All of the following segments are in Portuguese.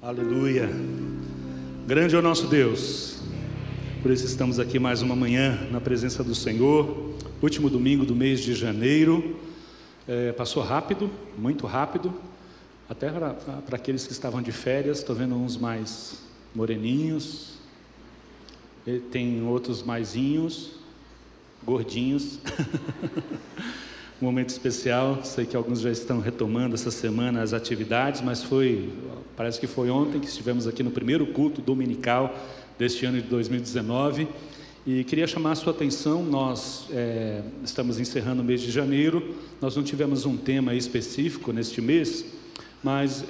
Aleluia. Grande é o nosso Deus. Por isso estamos aqui mais uma manhã na presença do Senhor. Último domingo do mês de janeiro. Passou rápido, muito rápido. Até para aqueles que estavam de férias. Estou vendo uns mais moreninhos. Tem outros maisinhos, gordinhos. Um momento especial. Sei que alguns já estão retomando essa semana as atividades, mas parece que foi ontem que estivemos aqui no primeiro culto dominical deste ano de 2019. E queria chamar a sua atenção. Nós estamos encerrando o mês de janeiro. Nós não tivemos um tema específico neste mês, mas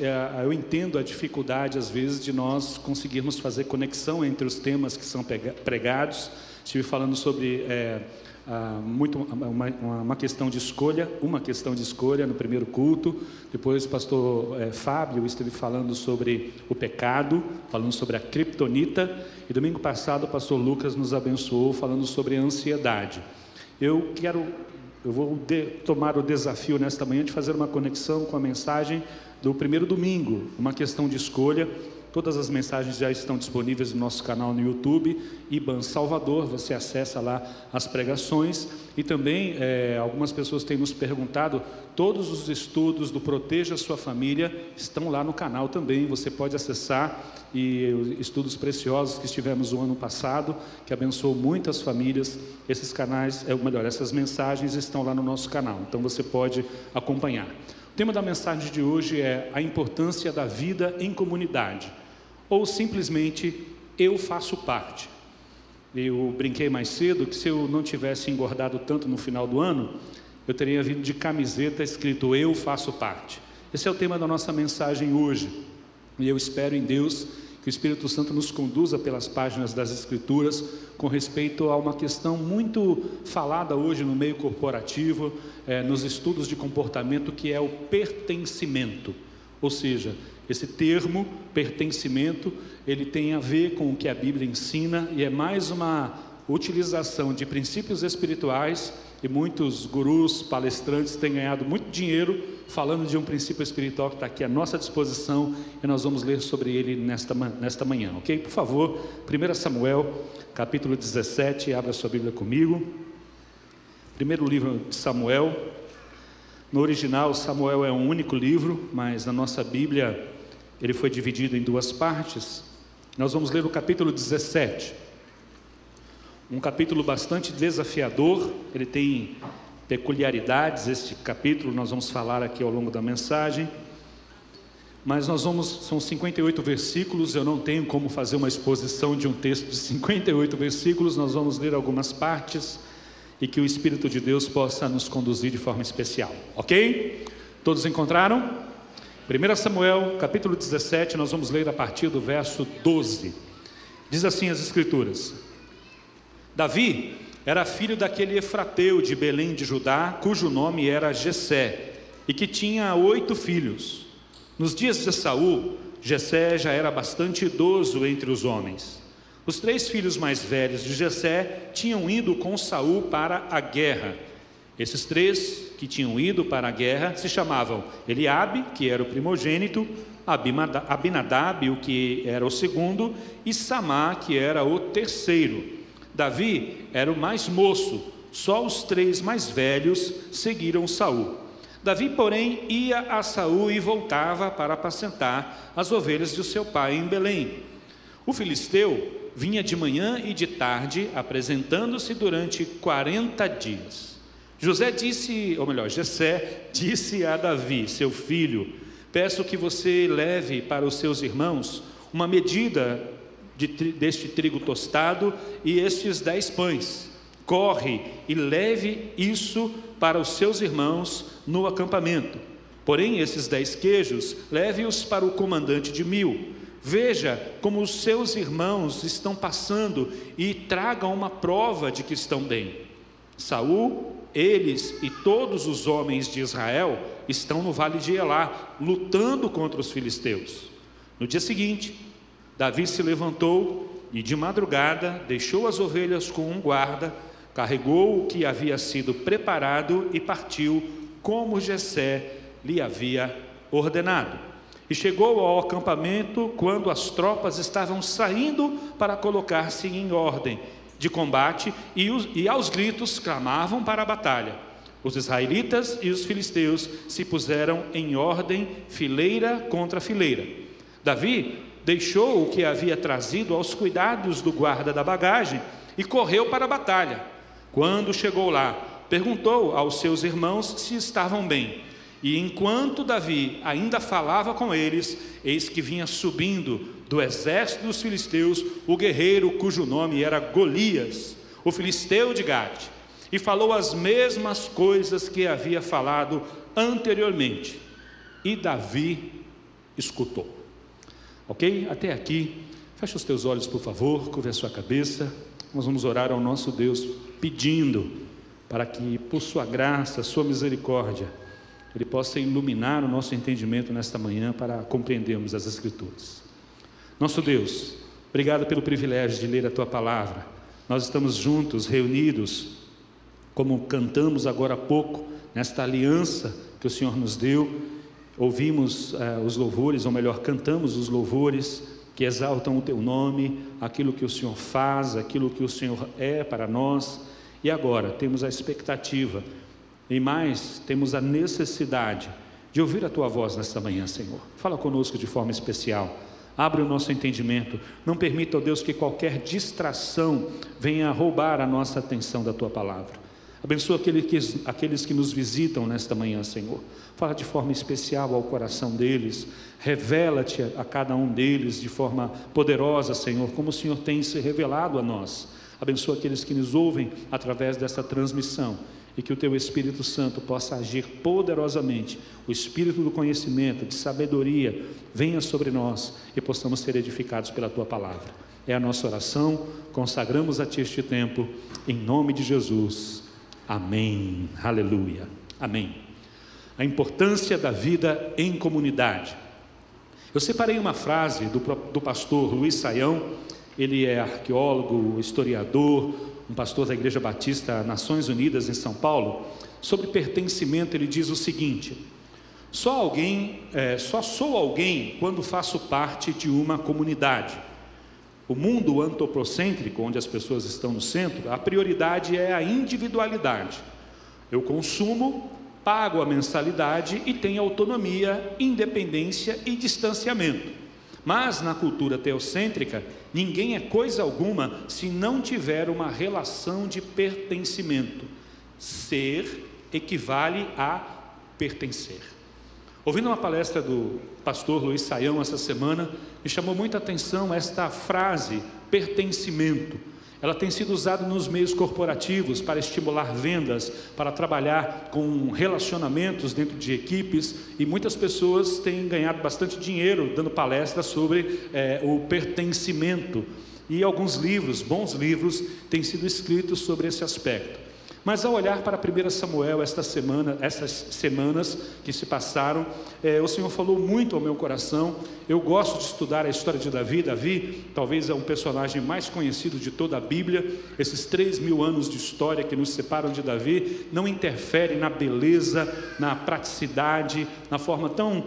eu entendo a dificuldade às vezes de nós conseguirmos fazer conexão entre os temas que são pregados. Estive falando sobre uma questão de escolha, no primeiro culto. Depois o pastor Fábio esteve falando sobre o pecado, falando sobre a criptonita, e domingo passado o pastor Lucas nos abençoou falando sobre a ansiedade. Eu vou tomar o desafio nesta manhã de fazer uma conexão com a mensagem do primeiro domingo, uma questão de escolha. Todas as mensagens já estão disponíveis no nosso canal no YouTube, IBAN Salvador. Você acessa lá as pregações. E também algumas pessoas têm nos perguntado, todos os estudos do Proteja a Sua Família estão lá no canal também. Você pode acessar, e estudos preciosos que estivemos o ano passado, que abençoou muitas famílias. Esses canais, essas mensagens estão lá no nosso canal, então você pode acompanhar. O tema da mensagem de hoje é a importância da vida em comunidade, ou simplesmente eu faço parte. Eu brinquei mais cedo que se eu não tivesse engordado tanto no final do ano, eu teria vindo de camiseta escrito eu faço parte. Esse é o tema da nossa mensagem hoje, e eu espero em Deus que o Espírito Santo nos conduza pelas páginas das Escrituras com respeito a uma questão muito falada hoje no meio corporativo, nos estudos de comportamento, que é o pertencimento. Ou seja, esse termo, pertencimento, ele tem a ver com o que a Bíblia ensina, e é mais uma utilização de princípios espirituais, e muitos gurus, palestrantes têm ganhado muito dinheiro falando de um princípio espiritual que está aqui à nossa disposição, e nós vamos ler sobre ele nesta manhã, ok? Por favor, 1 Samuel, capítulo 17, abra sua Bíblia comigo. Primeiro livro de Samuel. No original, Samuel é um único livro, mas na nossa Bíblia ele foi dividido em duas partes. Nós vamos ler o capítulo 17. Um capítulo bastante desafiador, ele tem peculiaridades. Este capítulo nós vamos falar aqui ao longo da mensagem, mas são 58 versículos. Eu não tenho como fazer uma exposição de um texto de 58 versículos. Nós vamos ler algumas partes, e que o Espírito de Deus possa nos conduzir de forma especial, ok? Todos encontraram? 1 Samuel, capítulo 17, nós vamos ler a partir do verso 12. Diz assim as Escrituras: Davi era filho daquele Efrateu de Belém de Judá, cujo nome era Jessé, e que tinha 8 filhos. Nos dias de Saul, Jessé já era bastante idoso entre os homens. Os 3 filhos mais velhos de Jessé tinham ido com Saul para a guerra. Esses 3 que tinham ido para a guerra se chamavam Eliabe, que era o primogênito, Abinadab, o que era o segundo, e Samá, que era o terceiro. Davi era o mais moço, só os 3 mais velhos seguiram Saul. Davi, porém, ia a Saul e voltava para apacentar as ovelhas de seu pai em Belém. O filisteu vinha de manhã e de tarde, apresentando-se durante 40 dias. Jessé disse a Davi, seu filho: peço que você leve para os seus irmãos uma medida deste trigo tostado e estes 10 pães. Corre e leve isso para os seus irmãos no acampamento. Porém, esses 10 queijos, leve-os para o comandante de 1000. Veja como os seus irmãos estão passando e tragam uma prova de que estão bem. Saul, eles e todos os homens de Israel estão no vale de Elá, lutando contra os filisteus. No dia seguinte, Davi se levantou e de madrugada deixou as ovelhas com um guarda, carregou o que havia sido preparado e partiu, como Jessé lhe havia ordenado. E chegou ao acampamento quando as tropas estavam saindo para colocar-se em ordem de combate, e aos gritos clamavam para a batalha. Os israelitas e os filisteus se puseram em ordem, fileira contra fileira. Davi deixou o que havia trazido aos cuidados do guarda da bagagem e correu para a batalha. Quando chegou lá, perguntou aos seus irmãos se estavam bem. E enquanto Davi ainda falava com eles, eis que vinha subindo do exército dos filisteus o guerreiro cujo nome era Golias, o filisteu de Gate, e falou as mesmas coisas que havia falado anteriormente. E Davi escutou. Ok? Até aqui. Feche os teus olhos, por favor, curve a sua cabeça. Nós vamos orar ao nosso Deus, pedindo para que, por sua graça, sua misericórdia, Ele possa iluminar o nosso entendimento nesta manhã para compreendermos as Escrituras. Nosso Deus, obrigado pelo privilégio de ler a Tua Palavra. Nós estamos juntos, reunidos, como cantamos agora há pouco, nesta aliança que o Senhor nos deu. Ouvimos os louvores, ou melhor, cantamos os louvores que exaltam o Teu nome, aquilo que o Senhor faz, aquilo que o Senhor é para nós. E agora temos a expectativa, e mais, temos a necessidade de ouvir a Tua voz nesta manhã, Senhor. Fala conosco de forma especial. Abre o nosso entendimento. Não permita, ó Deus, que qualquer distração venha roubar a nossa atenção da Tua Palavra. Abençoa aqueles que nos visitam nesta manhã, Senhor. Fala de forma especial ao coração deles. Revela-te a cada um deles de forma poderosa, Senhor, como o Senhor tem se revelado a nós. Abençoa aqueles que nos ouvem através desta transmissão, e que o Teu Espírito Santo possa agir poderosamente. O Espírito do conhecimento, de sabedoria, venha sobre nós e possamos ser edificados pela Tua Palavra. É a nossa oração, consagramos a Ti este tempo, em nome de Jesus. Amém. Aleluia. Amém. A importância da vida em comunidade. Eu separei uma frase do pastor Luiz Saião. Ele é arqueólogo, historiador, um pastor da Igreja Batista Nações Unidas em São Paulo. Sobre pertencimento, ele diz o seguinte: só sou alguém quando faço parte de uma comunidade. O mundo antropocêntrico, onde as pessoas estão no centro, a prioridade é a individualidade. Eu consumo, pago a mensalidade e tenho autonomia, independência e distanciamento. Mas na cultura teocêntrica, ninguém é coisa alguma se não tiver uma relação de pertencimento. Ser equivale a pertencer. Ouvindo uma palestra do pastor Luiz Saião essa semana, me chamou muita atenção esta frase, pertencimento. Ela tem sido usada nos meios corporativos para estimular vendas, para trabalhar com relacionamentos dentro de equipes, e muitas pessoas têm ganhado bastante dinheiro dando palestras sobre o pertencimento. E alguns livros, bons livros, têm sido escritos sobre esse aspecto. Mas ao olhar para 1 Samuel essas semanas que se passaram, o Senhor falou muito ao meu coração. Eu gosto de estudar a história de Davi. Davi talvez é um personagem mais conhecido de toda a Bíblia. Esses 3.000 anos de história que nos separam de Davi não interferem na beleza, na praticidade, na forma tão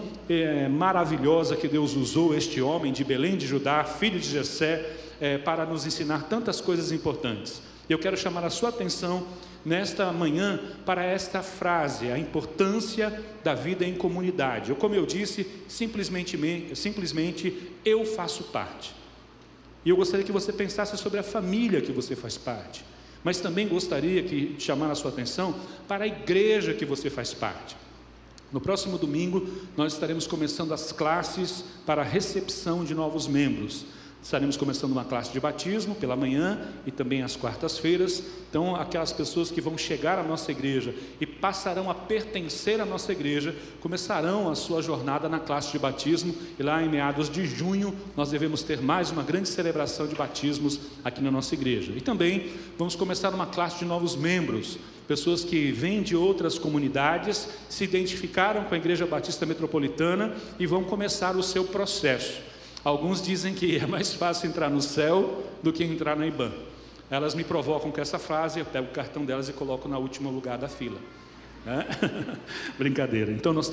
maravilhosa que Deus usou este homem de Belém de Judá, filho de Jessé, para nos ensinar tantas coisas importantes. Eu quero chamar a sua atenção nesta manhã para esta frase, a importância da vida em comunidade. Como eu disse, simplesmente eu faço parte. E eu gostaria que você pensasse sobre a família que você faz parte, mas também gostaria de chamar a sua atenção para a igreja que você faz parte. No próximo domingo, nós estaremos começando as classes para a recepção de novos membros. Estaremos começando uma classe de batismo pela manhã e também às quartas-feiras. Então, aquelas pessoas que vão chegar à nossa igreja e passarão a pertencer à nossa igreja, começarão a sua jornada na classe de batismo, e lá em meados de junho nós devemos ter mais uma grande celebração de batismos aqui na nossa igreja. E também vamos começar uma classe de novos membros, pessoas que vêm de outras comunidades, se identificaram com a Igreja Batista Metropolitana e vão começar o seu processo. Alguns dizem que é mais fácil entrar no céu do que entrar na IBAN. Elas me provocam com essa frase, eu pego o cartão delas e coloco no último lugar da fila. né? Brincadeira. Então nós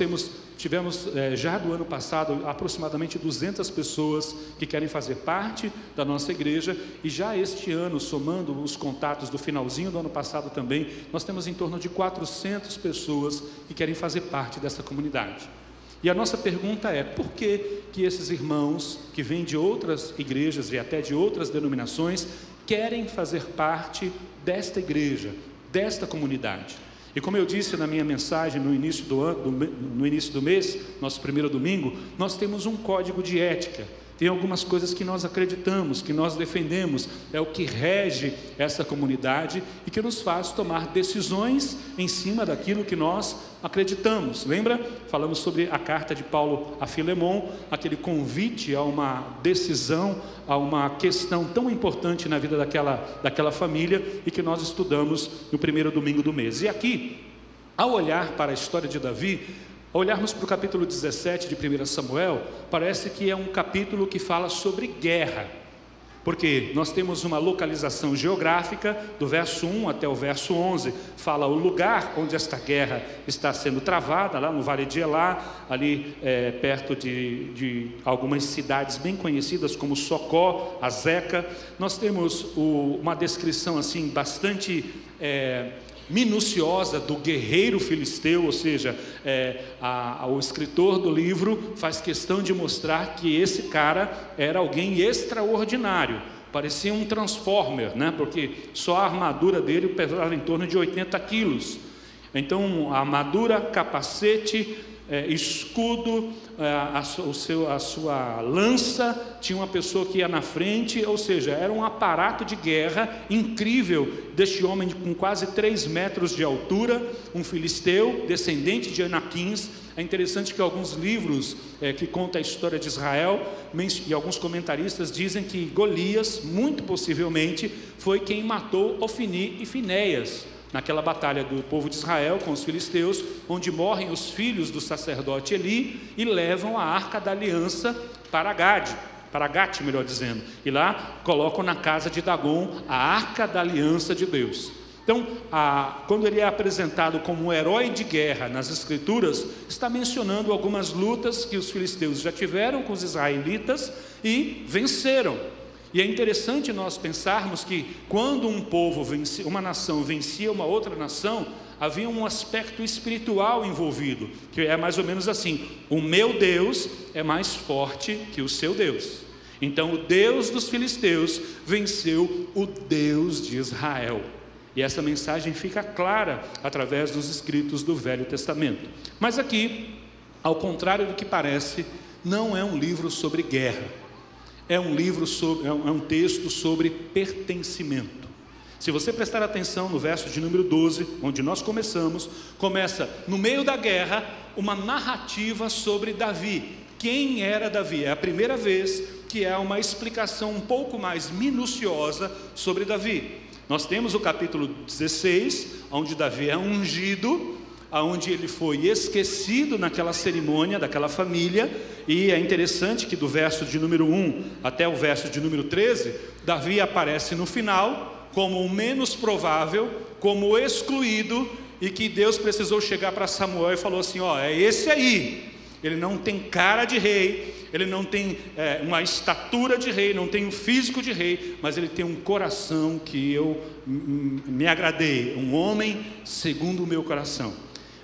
tivemos já do ano passado aproximadamente 200 pessoas que querem fazer parte da nossa igreja, e já este ano, somando os contatos do finalzinho do ano passado também, nós temos em torno de 400 pessoas que querem fazer parte dessa comunidade. E a nossa pergunta é: por que esses irmãos que vêm de outras igrejas e até de outras denominações querem fazer parte desta igreja, desta comunidade? E como eu disse na minha mensagem no início do mês, nosso primeiro domingo, nós temos um código de ética. Tem algumas coisas que nós acreditamos, que nós defendemos, é o que rege essa comunidade e que nos faz tomar decisões em cima daquilo que nós acreditamos. Lembra? Falamos sobre a carta de Paulo a Filemon, aquele convite a uma decisão, a uma questão tão importante na vida daquela família, e que nós estudamos no primeiro domingo do mês. E aqui, ao olhar para a história de Davi, ao olharmos para o capítulo 17 de 1 Samuel, parece que é um capítulo que fala sobre guerra, porque nós temos uma localização geográfica, do verso 1 até o verso 11, fala o lugar onde esta guerra está sendo travada, lá no Vale de Elá, ali perto de algumas cidades bem conhecidas como Socó, Azeca. Nós temos uma descrição assim bastante minuciosa do guerreiro filisteu, ou seja, o escritor do livro faz questão de mostrar que esse cara era alguém extraordinário, parecia um transformer, né? Porque só a armadura dele pesava em torno de 80 quilos. Então a armadura, capacete, escudo, a sua lança, tinha uma pessoa que ia na frente, ou seja, era um aparato de guerra incrível deste homem com quase 3 metros de altura, um filisteu, descendente de Anaquins. É interessante que alguns livros que contam a história de Israel, e alguns comentaristas dizem que Golias, muito possivelmente, foi quem matou Ofni e Finéias, naquela batalha do povo de Israel com os filisteus, onde morrem os filhos do sacerdote Eli e levam a arca da aliança para Gate, melhor dizendo, e lá colocam na casa de Dagon a arca da aliança de Deus. Então, quando ele é apresentado como um herói de guerra nas escrituras, está mencionando algumas lutas que os filisteus já tiveram com os israelitas e venceram. E é interessante nós pensarmos que quando uma nação vencia uma outra nação, havia um aspecto espiritual envolvido, que é mais ou menos assim: o meu Deus é mais forte que o seu Deus. Então o Deus dos filisteus venceu o Deus de Israel. E essa mensagem fica clara através dos escritos do Velho Testamento. Mas aqui, ao contrário do que parece, não é um livro sobre guerra. É um texto sobre pertencimento. Se você prestar atenção no verso de número 12, onde nós começa no meio da guerra, uma narrativa sobre Davi. Quem era Davi? É a primeira vez que há uma explicação um pouco mais minuciosa sobre Davi. Nós temos o capítulo 16, onde Davi é ungido, onde ele foi esquecido naquela cerimônia daquela família. E é interessante que do verso de número 1 até o verso de número 13, Davi aparece no final como o menos provável, como o excluído, e que Deus precisou chegar para Samuel e falou assim: é esse aí, ele não tem cara de rei, ele não tem uma estatura de rei, não tem um físico de rei, mas ele tem um coração que eu me agradei, um homem segundo o meu coração.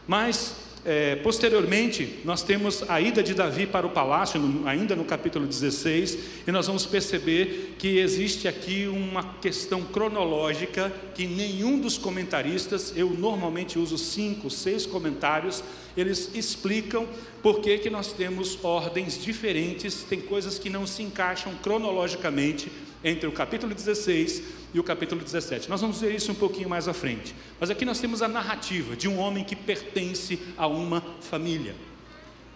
Mas posteriormente nós temos a ida de Davi para o palácio, ainda no capítulo 16, e nós vamos perceber que existe aqui uma questão cronológica que nenhum dos comentaristas, eu normalmente uso 5, 6 comentários, eles explicam por que nós temos ordens diferentes, tem coisas que não se encaixam cronologicamente entre o capítulo 16 e o capítulo 17. Nós vamos ver isso um pouquinho mais à frente. Mas aqui nós temos a narrativa de um homem que pertence a uma família.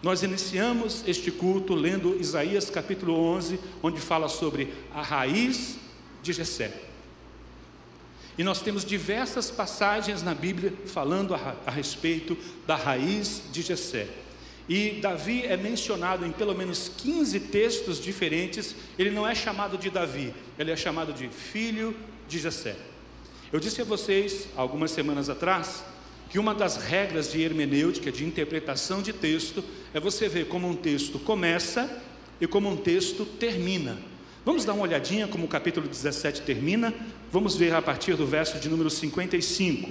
Nós iniciamos este culto lendo Isaías capítulo 11, onde fala sobre a raiz de Jessé. E nós temos diversas passagens na Bíblia falando a respeito da raiz de Jessé. E Davi é mencionado em pelo menos 15 textos diferentes. Ele não é chamado de Davi, ele é chamado de filho de Jessé. Eu disse a vocês, algumas semanas atrás, que uma das regras de hermenêutica, de interpretação de texto, é você ver como um texto começa e como um texto termina. Vamos dar uma olhadinha como o capítulo 17 termina? Vamos ver a partir do verso de número 55.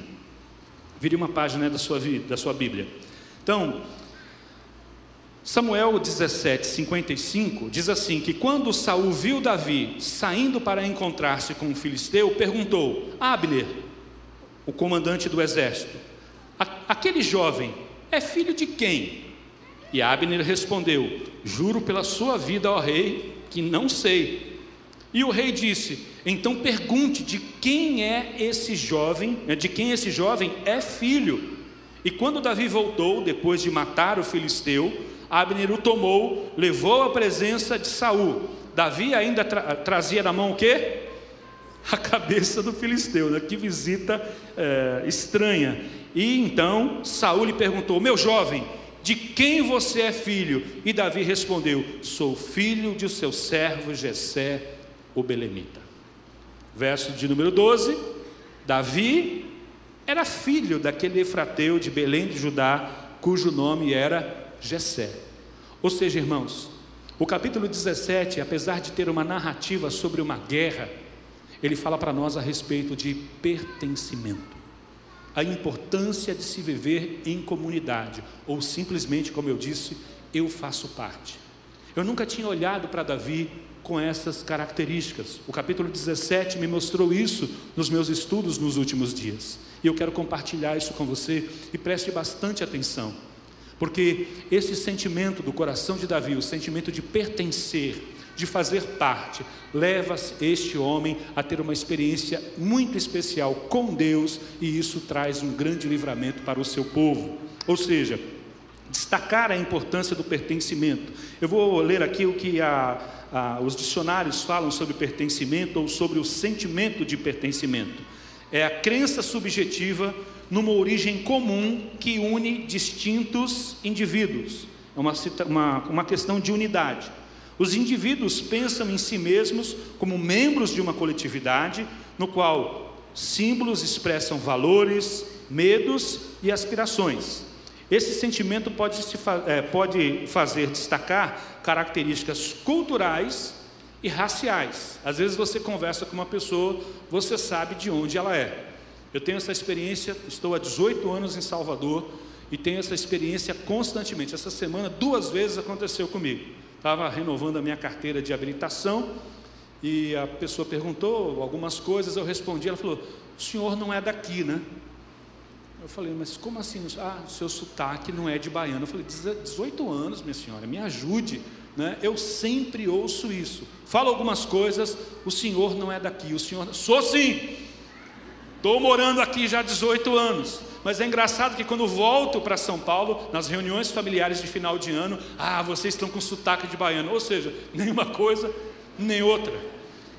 Vire uma página da sua Bíblia. Então, Samuel 17, 55, diz assim, que quando Saul viu Davi saindo para encontrar-se com o filisteu, perguntou: Abner, o comandante do exército, aquele jovem é filho de quem? E Abner respondeu: juro pela sua vida, ó rei, que não sei. E o rei disse: então pergunte de quem esse jovem é filho. E quando Davi voltou, depois de matar o filisteu, Abner o tomou, levou à presença de Saul. Davi ainda trazia na mão o quê? A cabeça do filisteu, né? Que visita estranha. E então Saul lhe perguntou: meu jovem, de quem você é filho? E Davi respondeu: sou filho de seu servo Jessé, o belemita. Verso de número 12: Davi era filho daquele efrateu de Belém de Judá, cujo nome era Jessé. Ou seja, irmãos, o capítulo 17, apesar de ter uma narrativa sobre uma guerra, ele fala para nós a respeito de pertencimento, a importância de se viver em comunidade, ou simplesmente, como eu disse, eu faço parte. Eu nunca tinha olhado para Davi com essas características. O capítulo 17 me mostrou isso nos meus estudos nos últimos dias, e eu quero compartilhar isso com você, e preste bastante atenção, porque esse sentimento do coração de Davi, o sentimento de pertencer, de fazer parte, leva este homem a ter uma experiência muito especial com Deus, e isso traz um grande livramento para o seu povo. Ou seja, destacar a importância do pertencimento. Eu vou ler aqui o que os dicionários falam sobre pertencimento, ou sobre o sentimento de pertencimento. É a crença subjetiva numa origem comum que une distintos indivíduos. É uma questão de unidade. Os indivíduos pensam em si mesmos como membros de uma coletividade, no qual símbolos expressam valores, medos e aspirações. Esse sentimento pode fazer destacar características culturais e raciais. Às vezes você conversa com uma pessoa, você sabe de onde ela é. Eu tenho essa experiência, estou há 18 anos em Salvador, e tenho essa experiência constantemente. Essa semana 2 vezes aconteceu comigo. Estava renovando a minha carteira de habilitação, e a pessoa perguntou algumas coisas, eu respondi, ela falou: o senhor não é daqui, né? Eu falei: mas como assim? O seu sotaque não é de baiano. Eu falei: 18 anos, minha senhora, me ajude, né? Eu sempre ouço isso. Fala algumas coisas, o senhor não é daqui. O senhor: sou sim, estou morando aqui já há 18 anos. Mas é engraçado que quando volto para São Paulo, nas reuniões familiares de final de ano, vocês estão com sotaque de baiano. Ou seja, nenhuma coisa, nem outra.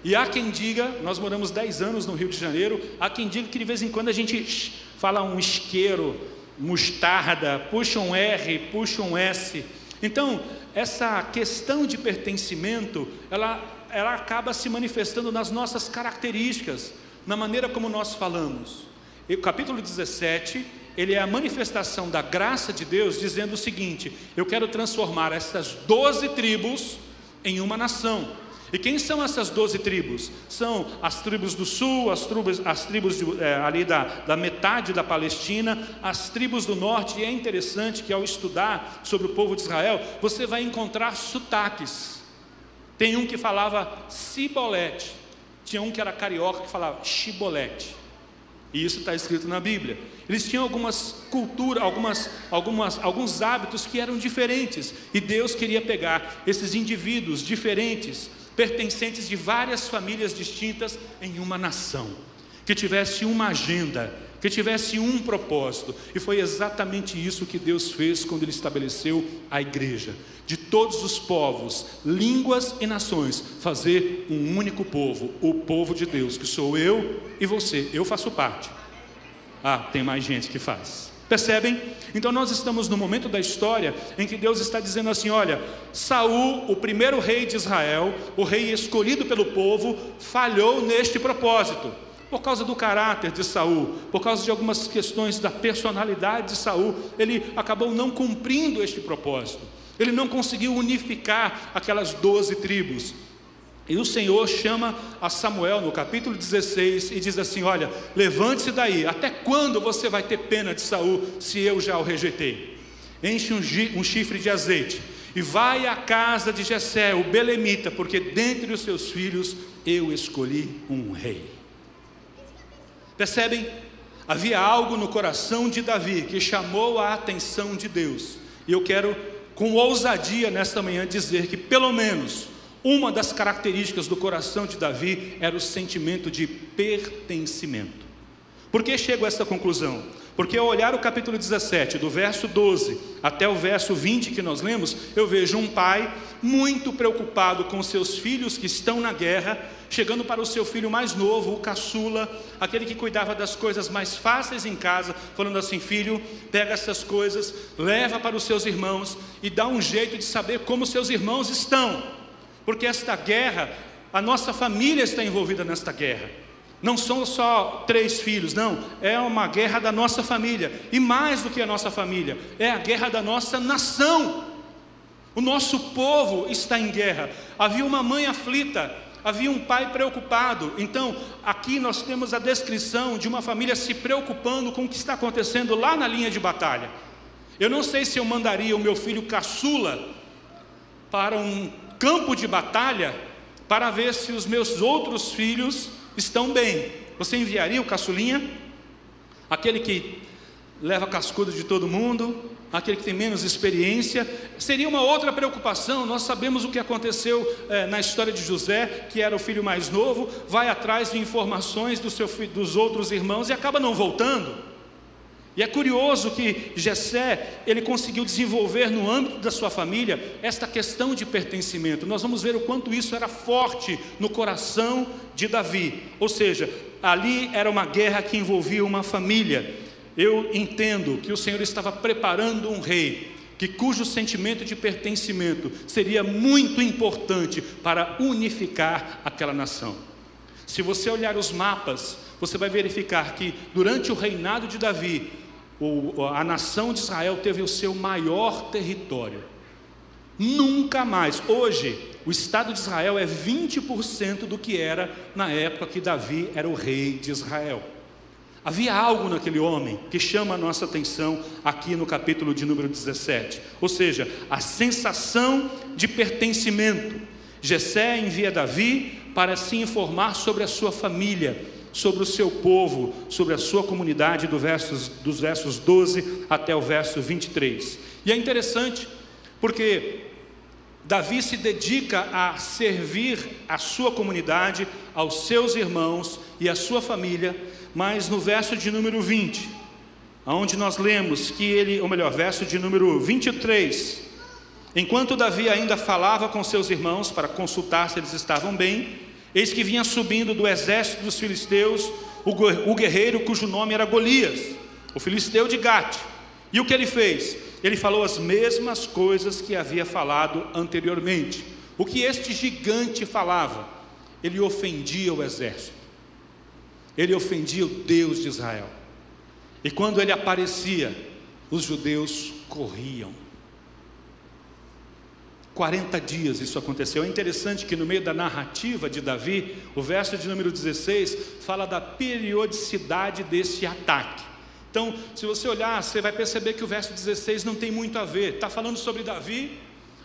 E há quem diga, nós moramos 10 anos no Rio de Janeiro, há quem diga que de vez em quando a gente fala um isqueiro, mostarda, puxa um R, puxa um S. Então, essa questão de pertencimento, ela acaba se manifestando nas nossas características, na maneira como nós falamos. E o capítulo 17, ele é a manifestação da graça de Deus, dizendo o seguinte: eu quero transformar essas 12 tribos em uma nação. E quem são essas 12 tribos? São as tribos do sul, as tribos ali da metade da Palestina, as tribos do norte. E é interessante que ao estudar sobre o povo de Israel, você vai encontrar sotaques. Tem um que falava cibolete, tinha um que era carioca que falava chibolete. E isso está escrito na Bíblia. Eles tinham algumas culturas, alguns hábitos que eram diferentes. E Deus queria pegar esses indivíduos diferentes, pertencentes de várias famílias distintas, em uma nação, que tivesse uma agenda, que tivesse um propósito. E foi exatamente isso que Deus fez quando Ele estabeleceu a igreja. De todos os povos, línguas e nações, fazer um único povo, o povo de Deus, que sou eu e você. Eu faço parte. Tem mais gente que faz. Percebem? Então nós estamos no momento da história em que Deus está dizendo assim: olha, Saul, o primeiro rei de Israel, o rei escolhido pelo povo, falhou neste propósito. Por causa do caráter de Saul, por causa de algumas questões da personalidade de Saul, ele acabou não cumprindo este propósito. Ele não conseguiu unificar aquelas 12 tribos. E o Senhor chama a Samuel no capítulo 16 e diz assim: olha, levante-se daí, até quando você vai ter pena de Saul, se eu já o rejeitei? Enche um chifre de azeite e vai à casa de Jessé, o belemita, porque dentre os seus filhos eu escolhi um rei. Percebem? Havia algo no coração de Davi que chamou a atenção de Deus. E eu quero, com ousadia nesta manhã, dizer que pelo menos uma das características do coração de Davi era o sentimento de pertencimento. Por que chego a essa conclusão? Porque ao olhar o capítulo 17, do verso 12 até o verso 20 que nós lemos, eu vejo um pai muito preocupado com seus filhos que estão na guerra, chegando para o seu filho mais novo, o caçula, aquele que cuidava das coisas mais fáceis em casa, falando assim: filho, pega essas coisas, leva para os seus irmãos e dá um jeito de saber como seus irmãos estão, porque esta guerra, a nossa família está envolvida nesta guerra. Não são só 3 filhos, não, é uma guerra da nossa família, e mais do que a nossa família, é a guerra da nossa nação. O nosso povo está em guerra. Havia uma mãe aflita, havia um pai preocupado. Então, aqui nós temos a descrição de uma família se preocupando com o que está acontecendo lá na linha de batalha. Eu não sei se eu mandaria o meu filho caçula para um campo de batalha para ver se os meus outros filhos estão bem. Você enviaria o caçulinha? Aquele que leva cascudo de todo mundo, aquele que tem menos experiência? Seria uma outra preocupação. Nós sabemos o que aconteceu na história de José, que era o filho mais novo, vai atrás de informações dos outros irmãos e acaba não voltando. E é curioso que Jessé, ele conseguiu desenvolver no âmbito da sua família esta questão de pertencimento. Nós vamos ver o quanto isso era forte no coração de Davi. Ou seja, ali era uma guerra que envolvia uma família. Eu entendo que o Senhor estava preparando um rei, cujo sentimento de pertencimento seria muito importante para unificar aquela nação. Se você olhar os mapas, você vai verificar que durante o reinado de Davi, a nação de Israel teve o seu maior território. Nunca mais. Hoje, o Estado de Israel é 20% do que era na época que Davi era o rei de Israel. Havia algo naquele homem que chama a nossa atenção aqui no capítulo de número 17. Ou seja, a sensação de pertencimento. Jessé envia Davi para se informar sobre a sua família, sobre o seu povo, sobre a sua comunidade, dos versos 12 até o verso 23. E é interessante, porque Davi se dedica a servir a sua comunidade, aos seus irmãos e à sua família, mas no verso de número 20, onde nós lemos que ele, ou melhor, verso de número 23, enquanto Davi ainda falava com seus irmãos para consultar se eles estavam bem, eis que vinha subindo do exército dos filisteus o guerreiro cujo nome era Golias, o filisteu de Gate. E o que ele fez? Ele falou as mesmas coisas que havia falado anteriormente. O que este gigante falava? Ele ofendia o exército, ele ofendia o Deus de Israel. E quando ele aparecia, os judeus corriam. 40 dias isso aconteceu. É interessante que no meio da narrativa de Davi, o verso de número 16 fala da periodicidade desse ataque. Então, se você olhar, você vai perceber que o verso 16 não tem muito a ver. Está falando sobre Davi,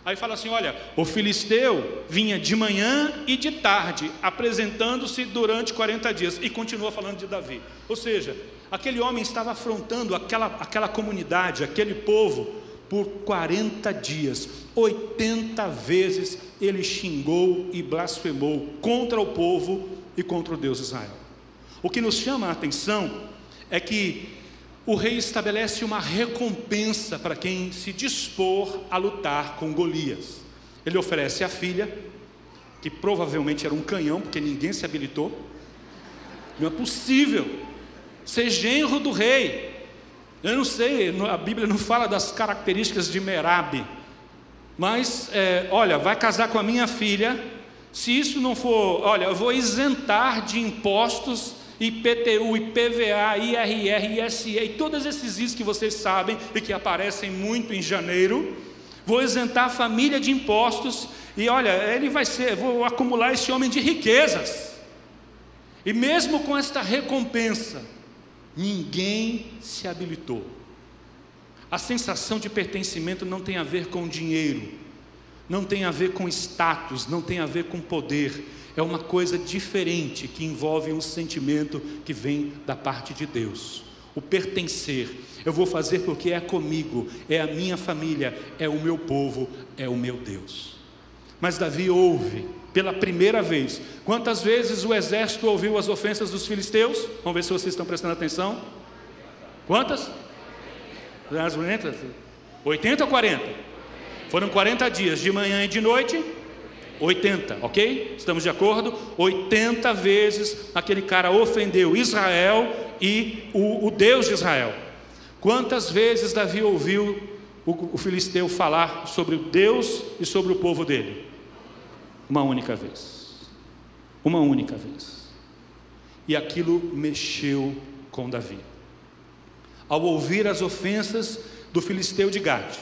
aí fala assim: olha, o filisteu vinha de manhã e de tarde, apresentando-se durante 40 dias, e continua falando de Davi. Ou seja, aquele homem estava afrontando aquela comunidade, aquele povo, por 40 dias, 80 vezes ele xingou e blasfemou contra o povo e contra o Deus de Israel. O que nos chama a atenção é que o rei estabelece uma recompensa para quem se dispor a lutar com Golias. Ele oferece a filha, que provavelmente era um canhão, porque ninguém se habilitou. Não é possível ser genro do rei. Eu não sei, a Bíblia não fala das características de Merabe, mas, olha, vai casar com a minha filha. Se isso não for, olha, eu vou isentar de impostos IPTU, IPVA, IRR, ISE e todos esses Is que vocês sabem e que aparecem muito em janeiro. Vou isentar a família de impostos e olha, vou acumular esse homem de riquezas. E mesmo com esta recompensa, ninguém se habilitou. A sensação de pertencimento não tem a ver com dinheiro, não tem a ver com status, não tem a ver com poder. É uma coisa diferente que envolve um sentimento que vem da parte de Deus. O pertencer, eu vou fazer porque é comigo, é a minha família, é o meu povo, é o meu Deus. Mas Davi ouve pela primeira vez. Quantas vezes o exército ouviu as ofensas dos filisteus? Vamos ver se vocês estão prestando atenção. Quantas? 80 ou 40? Foram 40 dias, de manhã e de noite. 80, ok? Estamos de acordo? 80 vezes aquele cara ofendeu Israel e o Deus de Israel. Quantas vezes Davi ouviu o filisteu falar sobre Deus e sobre o povo dele? Uma única vez. Uma única vez. E aquilo mexeu com Davi. Ao ouvir as ofensas do filisteu de Gade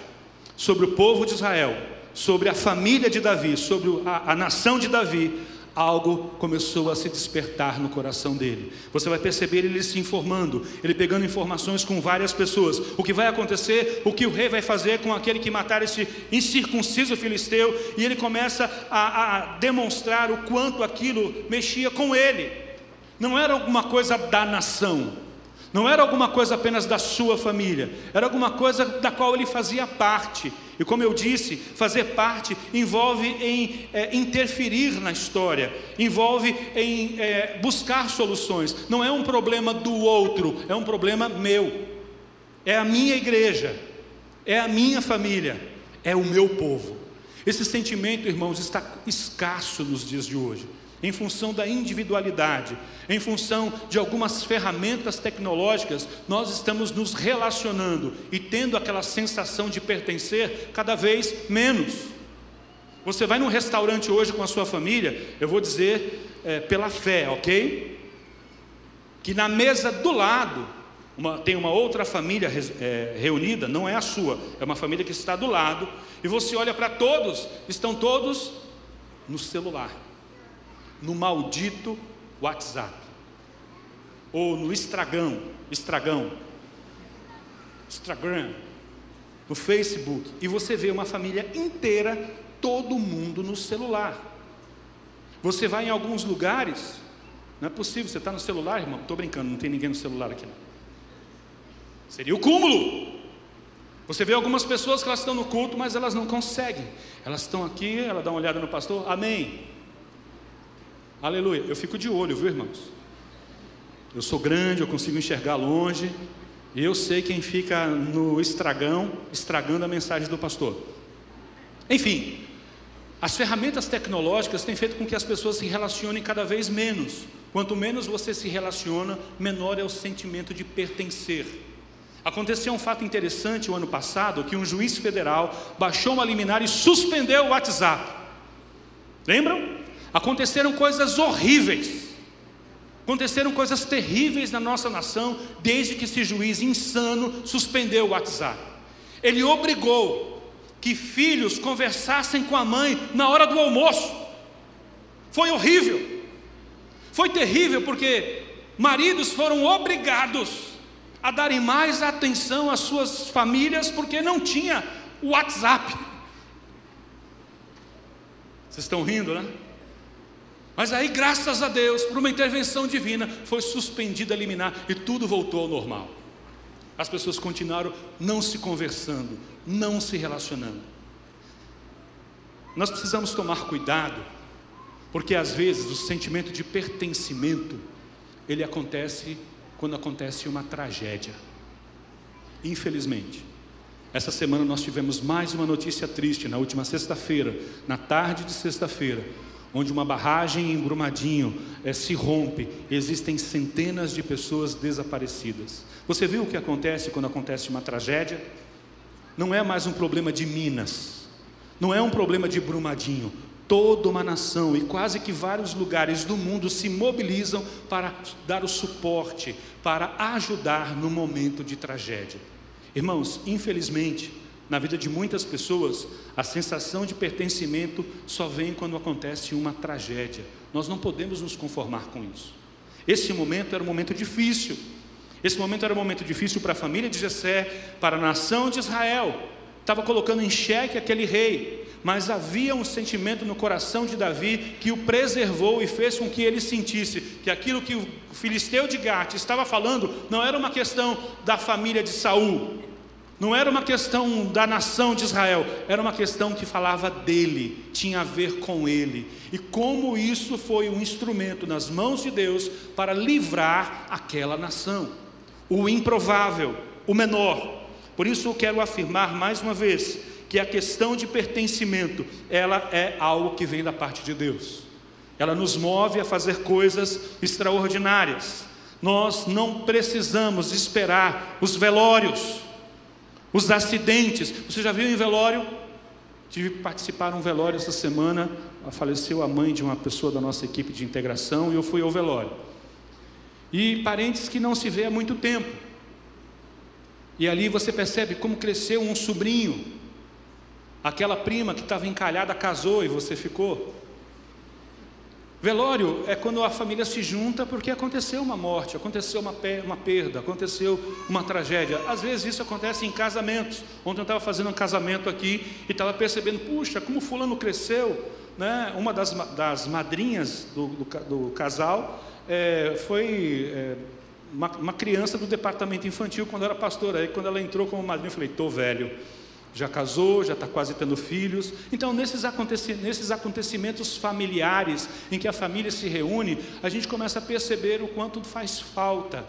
sobre o povo de Israel, sobre a família de Davi, sobre a nação de Davi, algo começou a se despertar no coração dele. Você vai perceber ele se informando, ele pegando informações com várias pessoas. O que vai acontecer, o que o rei vai fazer com aquele que matar esse incircunciso filisteu, e ele começa a demonstrar o quanto aquilo mexia com ele. Não era alguma coisa da nação, não era alguma coisa apenas da sua família, era alguma coisa da qual ele fazia parte. E como eu disse, fazer parte envolve em interferir na história, envolve em buscar soluções. Não é um problema do outro, é um problema meu. É a minha igreja, é a minha família, é o meu povo. Esse sentimento, irmãos, está escasso nos dias de hoje, em função da individualidade, em função de algumas ferramentas tecnológicas. Nós estamos nos relacionando e tendo aquela sensação de pertencer cada vez menos. Você vai num restaurante hoje com a sua família, eu vou dizer pela fé, ok? Que na mesa do lado tem uma outra família reunida, não é a sua, é uma família que está do lado, e você olha para todos, estão todos no celular, no maldito WhatsApp, ou no Instagram, no Facebook, e você vê uma família inteira, todo mundo no celular. Você vai em alguns lugares, não é possível, você está no celular, irmão? Estou brincando, não tem ninguém no celular aqui não. Seria o cúmulo. Você vê algumas pessoas que elas estão no culto, mas elas não conseguem. Elas estão aqui, ela dá uma olhada no pastor, amém, aleluia. Eu fico de olho, viu, irmãos? Eu sou grande, eu consigo enxergar longe, e eu sei quem fica no estragando a mensagem do pastor. Enfim, as ferramentas tecnológicas têm feito com que as pessoas se relacionem cada vez menos. Quanto menos você se relaciona, menor é o sentimento de pertencer. Aconteceu um fato interessante o ano passado, que um juiz federal baixou uma liminar e suspendeu o WhatsApp. Lembram? Aconteceram coisas horríveis, aconteceram coisas terríveis na nossa nação, desde que esse juiz insano suspendeu o WhatsApp. Ele obrigou que filhos conversassem com a mãe na hora do almoço. Foi horrível, foi terrível, porque maridos foram obrigados a darem mais atenção às suas famílias, porque não tinha o WhatsApp. Vocês estão rindo, né? Mas aí, graças a Deus, por uma intervenção divina, foi suspendida a liminar e tudo voltou ao normal. As pessoas continuaram não se conversando, não se relacionando. Nós precisamos tomar cuidado, porque às vezes o sentimento de pertencimento, ele acontece quando acontece uma tragédia. Infelizmente, essa semana nós tivemos mais uma notícia triste, na última sexta-feira, na tarde de sexta-feira, onde uma barragem em Brumadinho se rompe, existem centenas de pessoas desaparecidas. Você viu o que acontece quando acontece uma tragédia? Não é mais um problema de Minas, não é um problema de Brumadinho, Toda uma nação e quase que vários lugares do mundo se mobilizam para dar o suporte, para ajudar no momento de tragédia. Irmãos, infelizmente, na vida de muitas pessoas, a sensação de pertencimento só vem quando acontece uma tragédia. Nós não podemos nos conformar com isso. Esse momento era um momento difícil. Esse momento era um momento difícil para a família de Jessé, para a nação de Israel. Estava colocando em xeque aquele rei, mas havia um sentimento no coração de Davi que o preservou e fez com que ele sentisse que aquilo que o filisteu de Gate estava falando não era uma questão da família de Saul, não era uma questão da nação de Israel, era uma questão que falava dele, tinha a ver com ele. E como isso foi um instrumento nas mãos de Deus para livrar aquela nação, o improvável, o menor. Por isso eu quero afirmar mais uma vez que a questão de pertencimento, ela é algo que vem da parte de Deus. Ela nos move a fazer coisas extraordinárias. Nós não precisamos esperar os velórios, os acidentes. Você já viu em velório? Tive que participar de um velório essa semana. Faleceu a mãe de uma pessoa da nossa equipe de integração e eu fui ao velório. E parentes que não se vê há muito tempo. E ali você percebe como cresceu um sobrinho. Aquela prima que estava encalhada casou e você ficou. Velório é quando a família se junta porque aconteceu uma morte, aconteceu uma perda, aconteceu uma tragédia. Às vezes isso acontece em casamentos. Ontem eu estava fazendo um casamento aqui e estava percebendo, puxa, como fulano cresceu, né? Uma das madrinhas do casal foi uma criança do departamento infantil quando era pastora. Aí quando ela entrou como madrinha eu falei, estou velho. Já casou, já está quase tendo filhos. Então, nesses acontecimentos familiares, em que a família se reúne, a gente começa a perceber o quanto faz falta,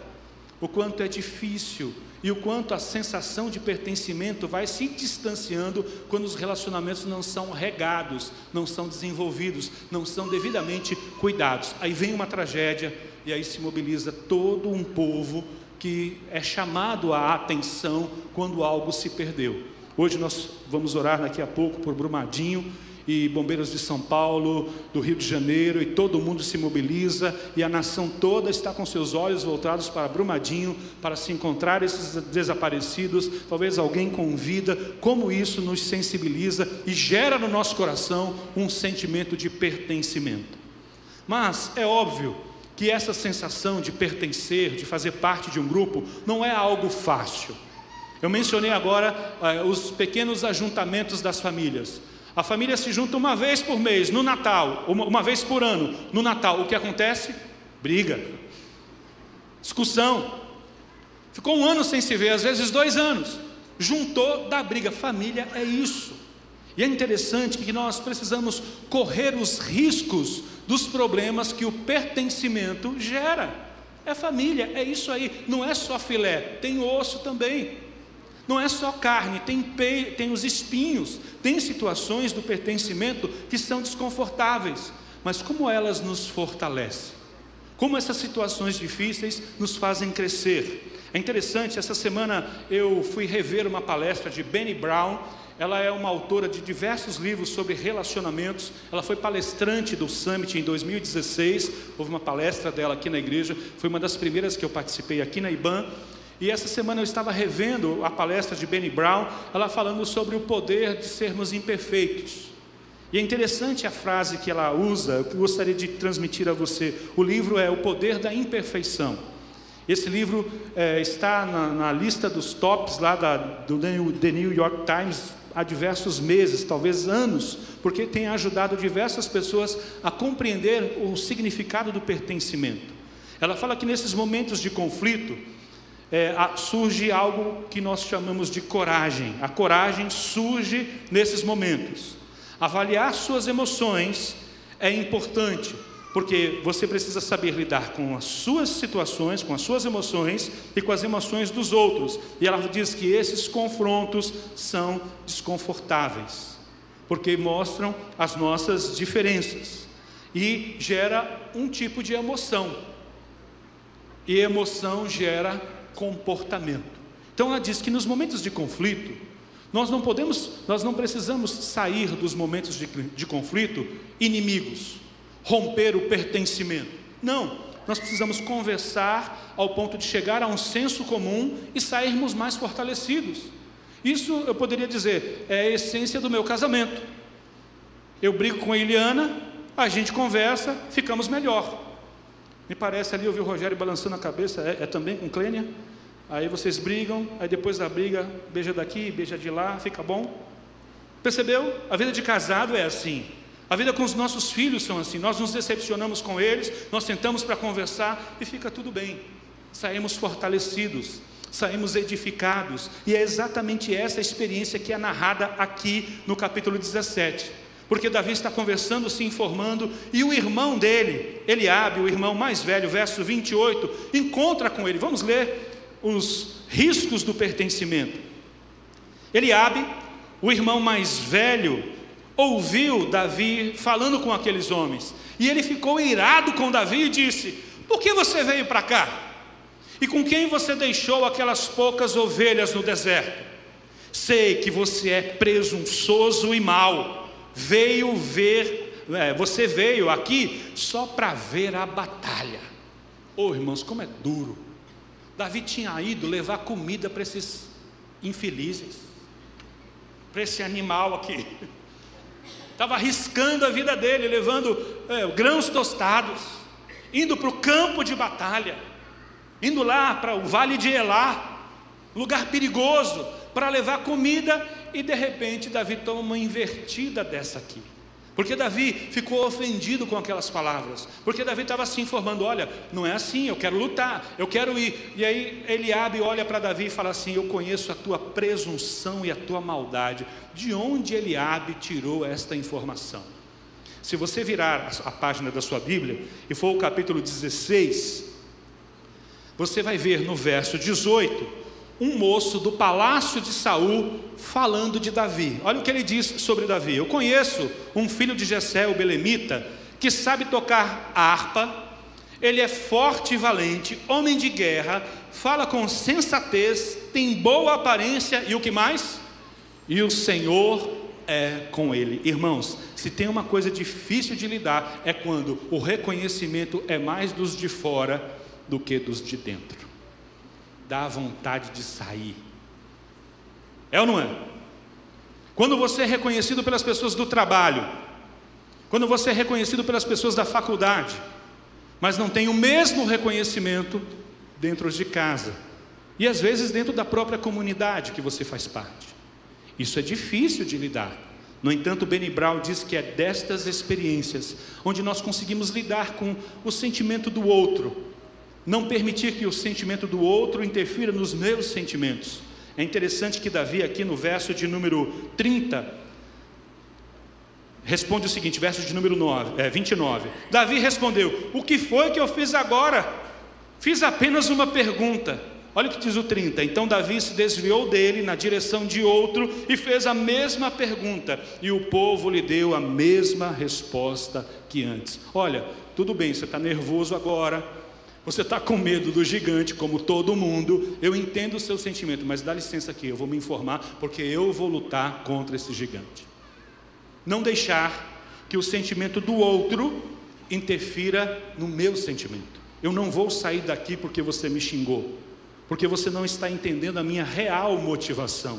o quanto é difícil, e o quanto a sensação de pertencimento vai se distanciando quando os relacionamentos não são regados, não são desenvolvidos, não são devidamente cuidados. Aí vem uma tragédia, e aí se mobiliza todo um povo que é chamado à atenção quando algo se perdeu. Hoje nós vamos orar daqui a pouco por Brumadinho e bombeiros de São Paulo, do Rio de Janeiro, e todo mundo se mobiliza e a nação toda está com seus olhos voltados para Brumadinho, para se encontrar esses desaparecidos, talvez alguém com vida. Como isso nos sensibiliza e gera no nosso coração um sentimento de pertencimento. Mas é óbvio que essa sensação de pertencer, de fazer parte de um grupo, não é algo fácil. Eu mencionei agora os pequenos ajuntamentos das famílias. A família se junta uma vez por mês, no Natal, uma vez por ano, no Natal. O que acontece? Briga, discussão. Ficou um ano sem se ver, às vezes 2 anos. Juntou, dá briga. Família é isso. E é interessante que nós precisamos correr os riscos dos problemas que o pertencimento gera. É família, é isso aí. Não é só filé, tem osso também. Não é só carne, tem os espinhos, tem situações do pertencimento que são desconfortáveis, mas como elas nos fortalecem, como essas situações difíceis nos fazem crescer. É interessante, essa semana eu fui rever uma palestra de Brené Brown. Ela é uma autora de diversos livros sobre relacionamentos. Ela foi palestrante do Summit em 2016, houve uma palestra dela aqui na igreja, foi uma das primeiras que eu participei aqui na IBAN. E essa semana eu estava revendo a palestra de Brené Brown, ela falando sobre o poder de sermos imperfeitos. E é interessante a frase que ela usa, eu gostaria de transmitir a você. O livro é O Poder da Imperfeição. Esse livro está na lista dos tops lá do The New York Times há diversos meses, talvez anos, porque tem ajudado diversas pessoas a compreender o significado do pertencimento. Ela fala que nesses momentos de conflito, surge algo que nós chamamos de coragem. A coragem surge nesses momentos. Avaliar suas emoções é importante, porque você precisa saber lidar com as suas situações, com as suas emoções e com as emoções dos outros. E ela diz que esses confrontos são desconfortáveis, porque mostram as nossas diferenças e gera um tipo de emoção. E emoção gera comportamento. Então ela diz que nos momentos de conflito, Nós não precisamos sair dos momentos de conflito inimigos, romper o pertencimento. Não, nós precisamos conversar ao ponto de chegar a um senso comum e sairmos mais fortalecidos. Isso eu poderia dizer, é a essência do meu casamento. Eu brigo com a Eliana, a gente conversa, ficamos melhor. Me parece ali, eu vi o Rogério balançando a cabeça, é também com Clênia. Aí vocês brigam, aí depois da briga, beija daqui, beija de lá, fica bom. Percebeu? A vida de casado é assim. A vida com os nossos filhos são assim. Nós nos decepcionamos com eles, nós sentamos para conversar e fica tudo bem. Saímos fortalecidos, saímos edificados. E é exatamente essa experiência que é narrada aqui no capítulo 17. Porque Davi está conversando, se informando, e o irmão dele, Eliabe, o irmão mais velho, verso 28, encontra com ele. Vamos ler os riscos do pertencimento. Eliabe, o irmão mais velho, ouviu Davi falando com aqueles homens, e ele ficou irado com Davi e disse: por que você veio para cá? E com quem você deixou aquelas poucas ovelhas no deserto? Sei que você é presunçoso e mau. Você veio aqui só para ver a batalha. Oh, irmãos, como é duro. Davi tinha ido levar comida para esses infelizes, para esse animal aqui. Estava arriscando a vida dele, levando grãos tostados, indo para o campo de batalha, indo lá para o vale de Elá, lugar perigoso, para levar comida. E de repente Davi toma uma invertida dessa aqui, porque Davi ficou ofendido com aquelas palavras, porque Davi estava se informando: olha, não é assim, eu quero lutar, eu quero ir. E aí Eliabe olha para Davi e fala assim: eu conheço a tua presunção e a tua maldade. De onde Eliabe tirou esta informação? Se você virar a página da sua Bíblia e for o capítulo 16, você vai ver no verso 18 um moço do palácio de Saul falando de Davi. Olha o que ele diz sobre Davi: eu conheço um filho de Jessé, o belemita, que sabe tocar harpa, ele é forte e valente, homem de guerra, fala com sensatez, tem boa aparência, e o que mais? E o Senhor é com ele. Irmãos, se tem uma coisa difícil de lidar, é quando o reconhecimento é mais dos de fora do que dos de dentro. Dá vontade de sair. É ou não é? Quando você é reconhecido pelas pessoas do trabalho, quando você é reconhecido pelas pessoas da faculdade, mas não tem o mesmo reconhecimento dentro de casa, e às vezes dentro da própria comunidade que você faz parte. Isso é difícil de lidar. No entanto, Benny Brown diz que é destas experiências onde nós conseguimos lidar com o sentimento do outro, não permitir que o sentimento do outro interfira nos meus sentimentos. É interessante que Davi aqui no verso de número 30 responde o seguinte, verso de número 29. Davi respondeu: o que foi que eu fiz agora? Fiz apenas uma pergunta. Olha o que diz o 30. Então Davi se desviou dele na direção de outro e fez a mesma pergunta, e o povo lhe deu a mesma resposta que antes. Olha, tudo bem, você está nervoso agora, você está com medo do gigante, como todo mundo, eu entendo o seu sentimento, mas dá licença aqui, eu vou me informar, porque eu vou lutar contra esse gigante. Não deixar que o sentimento do outro interfira no meu sentimento. Eu não vou sair daqui porque você me xingou, porque você não está entendendo a minha real motivação.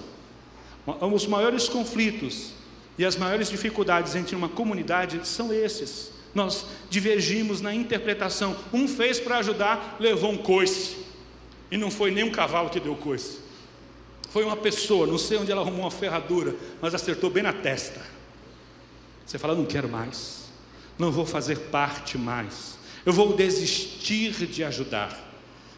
Os maiores conflitos e as maiores dificuldades entre uma comunidade são esses. Nós divergimos na interpretação. Um fez para ajudar, levou um coice, e não foi nem um cavalo que deu coice, foi uma pessoa, não sei onde ela arrumou uma ferradura, mas acertou bem na testa. Você fala: não quero mais, não vou fazer parte mais, eu vou desistir de ajudar.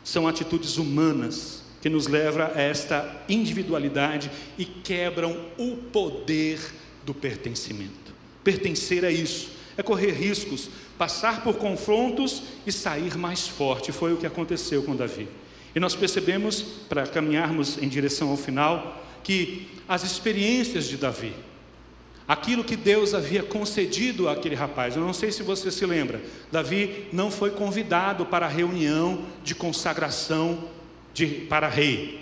São atitudes humanas que nos levam a esta individualidade e quebram o poder do pertencimento. Pertencer é isso, é correr riscos, passar por confrontos e sair mais forte. Foi o que aconteceu com Davi. E nós percebemos, para caminharmos em direção ao final, que as experiências de Davi, aquilo que Deus havia concedido àquele rapaz, eu não sei se você se lembra, Davi não foi convidado para a reunião de consagração para rei.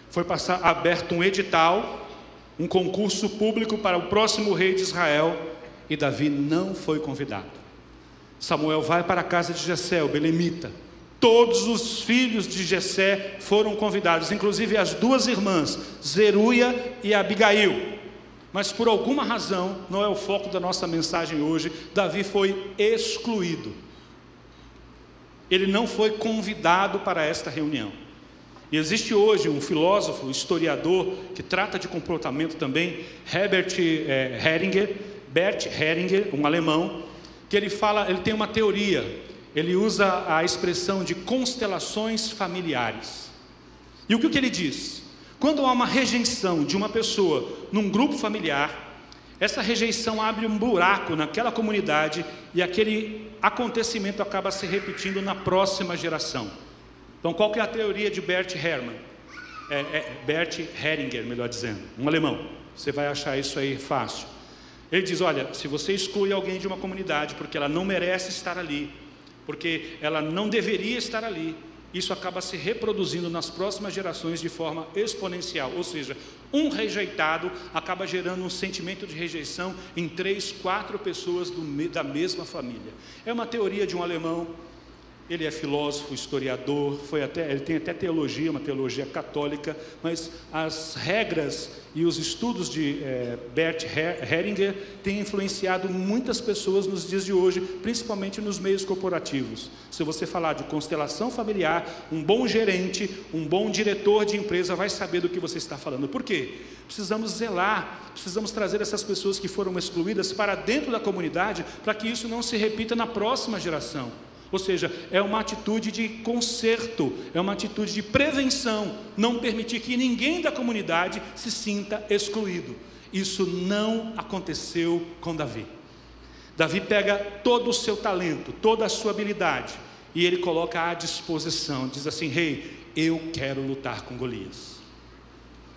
Foi aberto um edital um concurso público para o próximo rei de Israel, e Davi não foi convidado. Samuel vai para a casa de Jessé, o belemita. Todos os filhos de Jessé foram convidados, inclusive as duas irmãs, Zeruia e Abigail. Mas por alguma razão, não é o foco da nossa mensagem hoje, Davi foi excluído. Ele não foi convidado para esta reunião. E existe hoje um filósofo, historiador, que trata de comportamento também, Bert Hellinger, um alemão, que ele tem uma teoria, ele usa a expressão de constelações familiares. E o que ele diz? Quando há uma rejeição de uma pessoa num grupo familiar, essa rejeição abre um buraco naquela comunidade e aquele acontecimento acaba se repetindo na próxima geração. Então, qual que é a teoria de Bert Hellinger, melhor dizendo, um alemão? Você vai achar isso aí fácil. Ele diz, olha, se você exclui alguém de uma comunidade porque ela não merece estar ali, porque ela não deveria estar ali, isso acaba se reproduzindo nas próximas gerações de forma exponencial. Ou seja, um rejeitado acaba gerando um sentimento de rejeição em 3, 4 pessoas da mesma família. É uma teoria de um alemão. Ele é filósofo, historiador, ele tem até teologia, uma teologia católica, mas as regras e os estudos de Bert Hellinger têm influenciado muitas pessoas nos dias de hoje, principalmente nos meios corporativos. Se você falar de constelação familiar, um bom gerente, um bom diretor de empresa vai saber do que você está falando. Por quê? Precisamos zelar, precisamos trazer essas pessoas que foram excluídas para dentro da comunidade, para que isso não se repita na próxima geração. Ou seja, é uma atitude de conserto, é uma atitude de prevenção, não permitir que ninguém da comunidade se sinta excluído. Isso não aconteceu com Davi. Davi pega todo o seu talento, toda a sua habilidade, e ele coloca à disposição, diz assim, rei, eu quero lutar com Golias.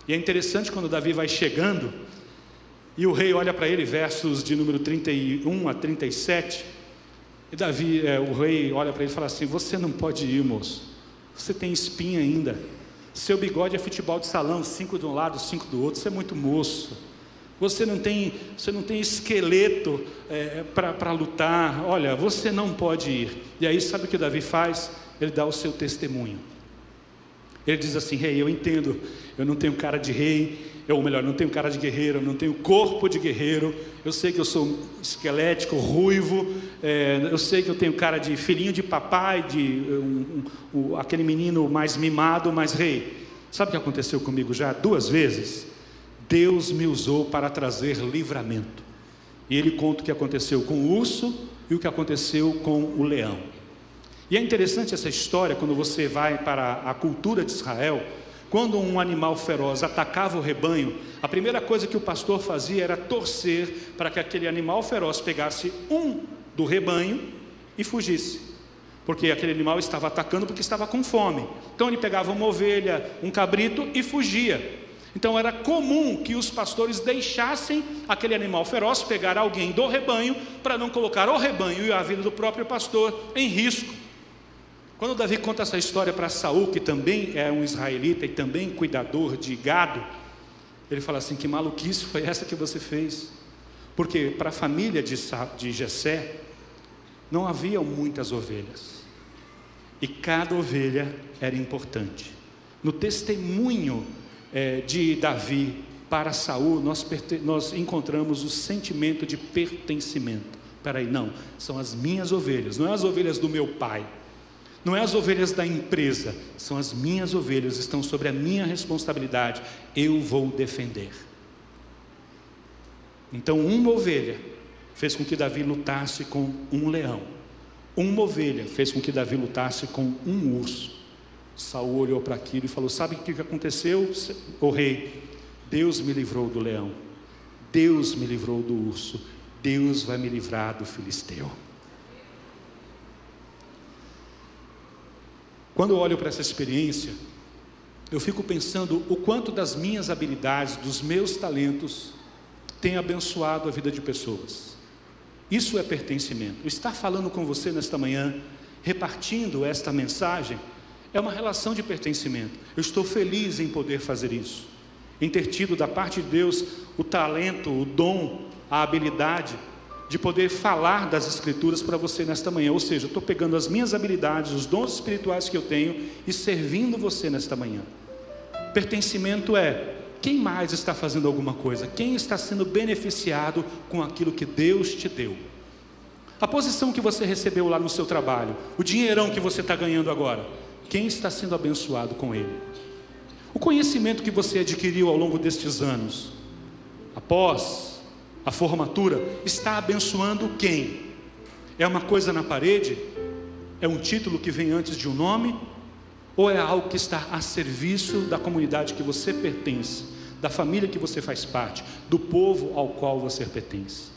E é interessante quando Davi vai chegando, e o rei olha para ele, versos de número 31 a 37, e Davi, o rei olha para ele e fala assim, você não pode ir, moço, você tem espinha ainda, seu bigode é futebol de salão, 5 de um lado, 5 do outro, você é muito moço, você não tem esqueleto para lutar, olha, você não pode ir. E aí sabe o que Davi faz? Ele dá o seu testemunho. Ele diz assim, rei, eu entendo, eu não tenho cara de rei, ou melhor, não tenho cara de guerreiro, eu não tenho corpo de guerreiro, eu sei que eu sou esquelético, ruivo, eu sei que eu tenho cara de filhinho de papai, aquele menino mais mimado, mas rei, sabe o que aconteceu comigo já 2 vezes? Deus me usou para trazer livramento. E ele conta o que aconteceu com o urso e o que aconteceu com o leão. E é interessante essa história quando você vai para a cultura de Israel. Quando um animal feroz atacava o rebanho, a primeira coisa que o pastor fazia era torcer para que aquele animal feroz pegasse um do rebanho e fugisse, porque aquele animal estava atacando porque estava com fome. Então ele pegava uma ovelha, um cabrito e fugia. Então era comum que os pastores deixassem aquele animal feroz pegar alguém do rebanho, para não colocar o rebanho e a vida do próprio pastor em risco. Quando Davi conta essa história para Saul, que também é um israelita e também cuidador de gado, ele fala assim, que maluquice foi essa que você fez? Porque para a família de Jessé não haviam muitas ovelhas, e cada ovelha era importante. No testemunho de Davi para Saul, nós encontramos o sentimento de pertencimento. Peraí, não, são as minhas ovelhas, não é as ovelhas do meu pai, não é as ovelhas da empresa, são as minhas ovelhas, estão sobre a minha responsabilidade, eu vou defender. Então uma ovelha fez com que Davi lutasse com um leão, uma ovelha fez com que Davi lutasse com um urso. Saul olhou para aquilo e falou, sabe o que aconteceu, o rei? Deus me livrou do leão, Deus me livrou do urso, Deus vai me livrar do filisteu. Quando eu olho para essa experiência, eu fico pensando o quanto das minhas habilidades, dos meus talentos, tem abençoado a vida de pessoas. Isso é pertencimento. Estar falando com você nesta manhã, repartindo esta mensagem, é uma relação de pertencimento. Eu estou feliz em poder fazer isso. em ter tido da parte de Deus o talento, o dom, a habilidade de poder falar das Escrituras para você nesta manhã. Ou seja, eu estou pegando as minhas habilidades, os dons espirituais que eu tenho e servindo você nesta manhã. Pertencimento é: quem mais está fazendo alguma coisa? Quem está sendo beneficiado com aquilo que Deus te deu? A posição que você recebeu lá no seu trabalho, o dinheirão que você está ganhando agora, quem está sendo abençoado com ele? O conhecimento que você adquiriu ao longo destes anos, após a formatura, está abençoando quem? É uma coisa na parede? É um título que vem antes de um nome? Ou é algo que está a serviço da comunidade que você pertence, da família que você faz parte, do povo ao qual você pertence?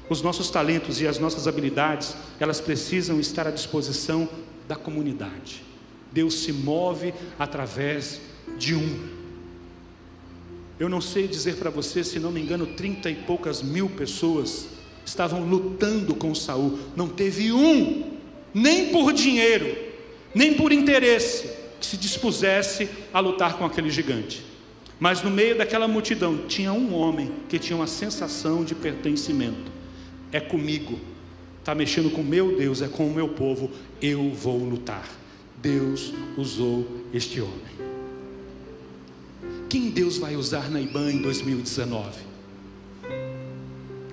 Os nossos talentos e as nossas habilidades, elas precisam estar à disposição da comunidade. Deus se move através de um. Eu não sei dizer para você, se não me engano, 30 e poucas mil pessoas estavam lutando com Saul. Não teve um, nem por dinheiro, nem por interesse, que se dispusesse a lutar com aquele gigante. Mas no meio daquela multidão tinha um homem que tinha uma sensação de pertencimento. É comigo, está mexendo com o meu Deus, é com o meu povo, eu vou lutar. Deus usou este homem. Quem Deus vai usar na IBAN em 2019?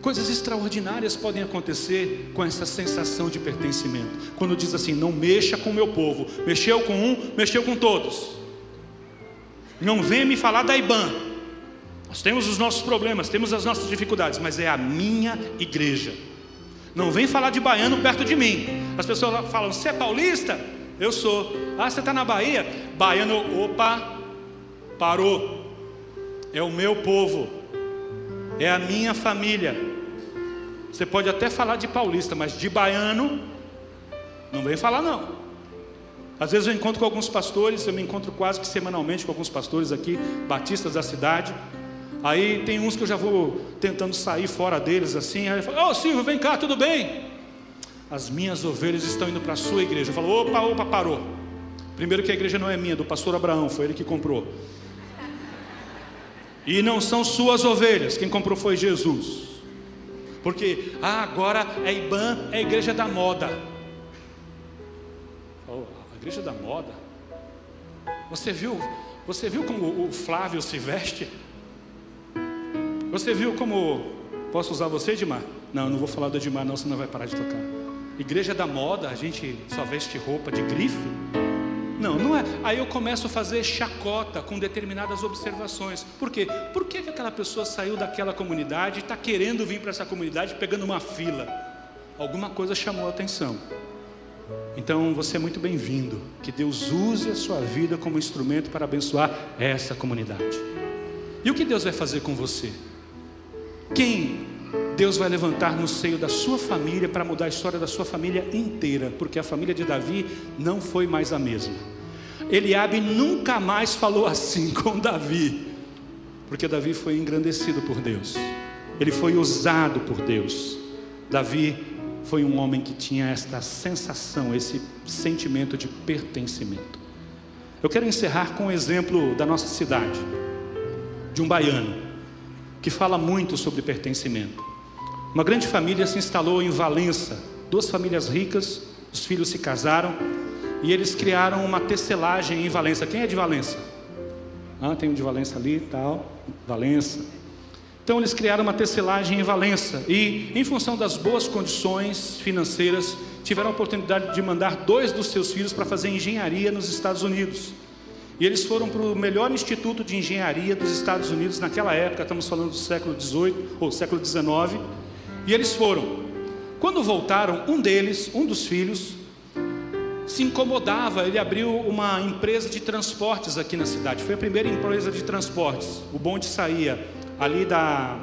Coisas extraordinárias podem acontecer com essa sensação de pertencimento. Quando diz assim: não mexa com o meu povo. Mexeu com um, mexeu com todos. Não venha me falar da IBAN. Nós temos os nossos problemas, temos as nossas dificuldades, mas é a minha igreja. Não vem falar de baiano perto de mim. As pessoas falam: você é paulista? Eu sou. Ah, você está na Bahia? Baiano, opa, parou. É o meu povo, é a minha família. Você pode até falar de paulista, mas de baiano não vem falar não. Às vezes eu encontro com alguns pastores, eu me encontro quase que semanalmente com alguns pastores aqui, batistas da cidade. Aí tem uns que eu já vou tentando sair fora deles assim. Aí eu falo: ô Silvio, vem cá, tudo bem? As minhas ovelhas estão indo para a sua igreja. Eu falo: opa, parou. Primeiro que a igreja não é minha, do pastor Abraão, foi ele que comprou. E não são suas ovelhas, quem comprou foi Jesus. Porque agora a IBAN é a igreja da moda. Oh, a igreja da moda? Você viu como o Flávio se veste? Você viu como... Posso usar você, Edmar? Não vou falar do Edmar não, senão vai parar de tocar. Igreja da moda, a gente só veste roupa de grife? Não é. Aí eu começo a fazer chacota com determinadas observações. Por quê? Por que aquela pessoa saiu daquela comunidade e está querendo vir para essa comunidade pegando uma fila? Alguma coisa chamou a atenção. Então você é muito bem-vindo. Que Deus use a sua vida como instrumento para abençoar essa comunidade. E o que Deus vai fazer com você? Quem Deus vai levantar no seio da sua família para mudar a história da sua família inteira? Porque a família de Davi não foi mais a mesma. Eliabe nunca mais falou assim com Davi, porque Davi foi engrandecido por Deus, ele foi usado por Deus. Davi foi um homem que tinha esta sensação, esse sentimento de pertencimento. Eu quero encerrar com um exemplo da nossa cidade, de um baiano que fala muito sobre pertencimento. Uma grande família se instalou em Valença, 2 famílias ricas, os filhos se casaram e eles criaram uma tecelagem em Valença. Quem é de Valença? Tem um de Valença ali e tal, Valença. Então eles criaram uma tecelagem em Valença e, em função das boas condições financeiras, tiveram a oportunidade de mandar 2 dos seus filhos para fazer engenharia nos Estados Unidos. E eles foram para o melhor instituto de engenharia dos Estados Unidos naquela época, estamos falando do século XVIII ou século XIX. E eles foram. Quando voltaram, um dos filhos, se incomodava. Ele abriu uma empresa de transportes aqui na cidade. Foi a primeira empresa de transportes. O bonde saía ali da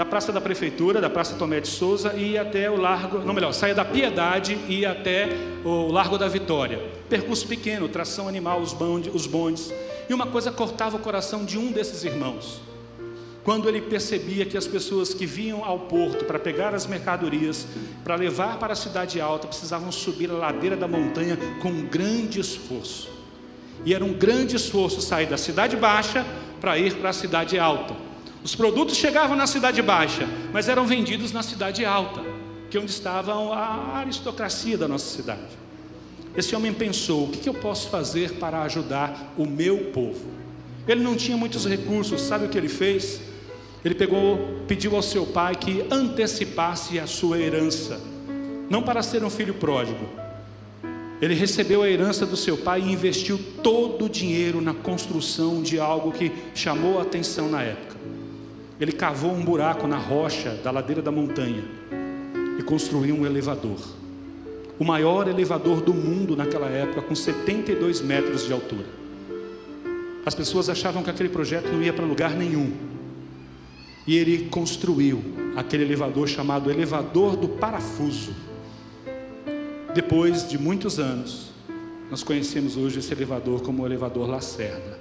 Praça da Prefeitura, da Praça Tomé de Souza, e ia até o Largo, saia da Piedade e ia até o Largo da Vitória. Percurso pequeno, tração animal, os bondes. E uma coisa cortava o coração de um desses irmãos. Quando ele percebia que as pessoas que vinham ao porto para pegar as mercadorias, para levar para a cidade alta, precisavam subir a ladeira da montanha com um grande esforço. E era um grande esforço sair da cidade baixa para ir para a cidade alta. Os produtos chegavam na cidade baixa, mas eram vendidos na cidade alta, que é onde estava a aristocracia da nossa cidade. Esse homem pensou: o que eu posso fazer para ajudar o meu povo? Ele não tinha muitos recursos. Sabe o que ele fez? Ele pediu ao seu pai que antecipasse a sua herança, não para ser um filho pródigo. Ele recebeu a herança do seu pai e investiu todo o dinheiro na construção de algo que chamou a atenção na época. Ele cavou um buraco na rocha da ladeira da montanha e construiu um elevador, o maior elevador do mundo naquela época, com 72 metros de altura. As pessoas achavam que aquele projeto não ia para lugar nenhum, e ele construiu aquele elevador chamado elevador do parafuso. Depois de muitos anos, nós conhecemos hoje esse elevador como o elevador Lacerda,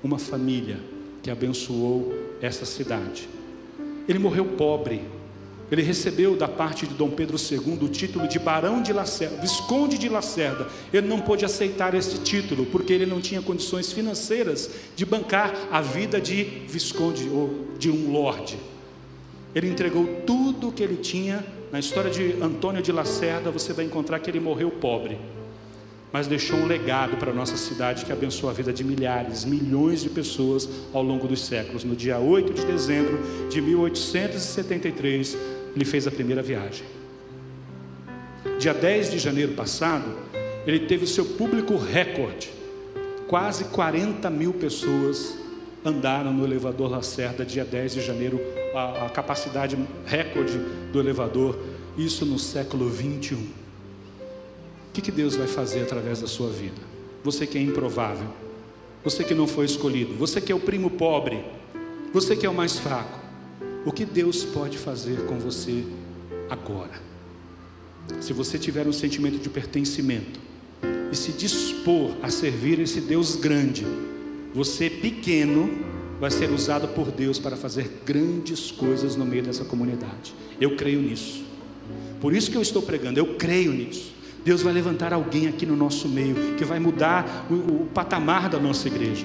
uma família que abençoou essa cidade. Ele morreu pobre. Ele recebeu da parte de Dom Pedro II o título de Barão de Lacerda, Visconde de Lacerda. Ele não pôde aceitar esse título, porque ele não tinha condições financeiras de bancar a vida de Visconde ou de um lorde. Ele entregou tudo o que ele tinha. Na história de Antônio de Lacerda, você vai encontrar que ele morreu pobre, mas deixou um legado para a nossa cidade que abençoou a vida de milhares, milhões de pessoas ao longo dos séculos. No dia 8 de dezembro de 1873, ele fez a primeira viagem. Dia 10 de janeiro passado, ele teve o seu público recorde. Quase 40 mil pessoas andaram no elevador Lacerda dia 10 de janeiro, a capacidade recorde do elevador, isso no século 21. O que Deus vai fazer através da sua vida? Você que é improvável, você que não foi escolhido, você que é o primo pobre, você que é o mais fraco, o que Deus pode fazer com você agora? Se você tiver um sentimento de pertencimento e se dispor a servir esse Deus grande, você pequeno vai ser usado por Deus para fazer grandes coisas no meio dessa comunidade. Eu creio nisso. Por isso que eu estou pregando, eu creio nisso. Deus vai levantar alguém aqui no nosso meio que vai mudar o patamar da nossa igreja,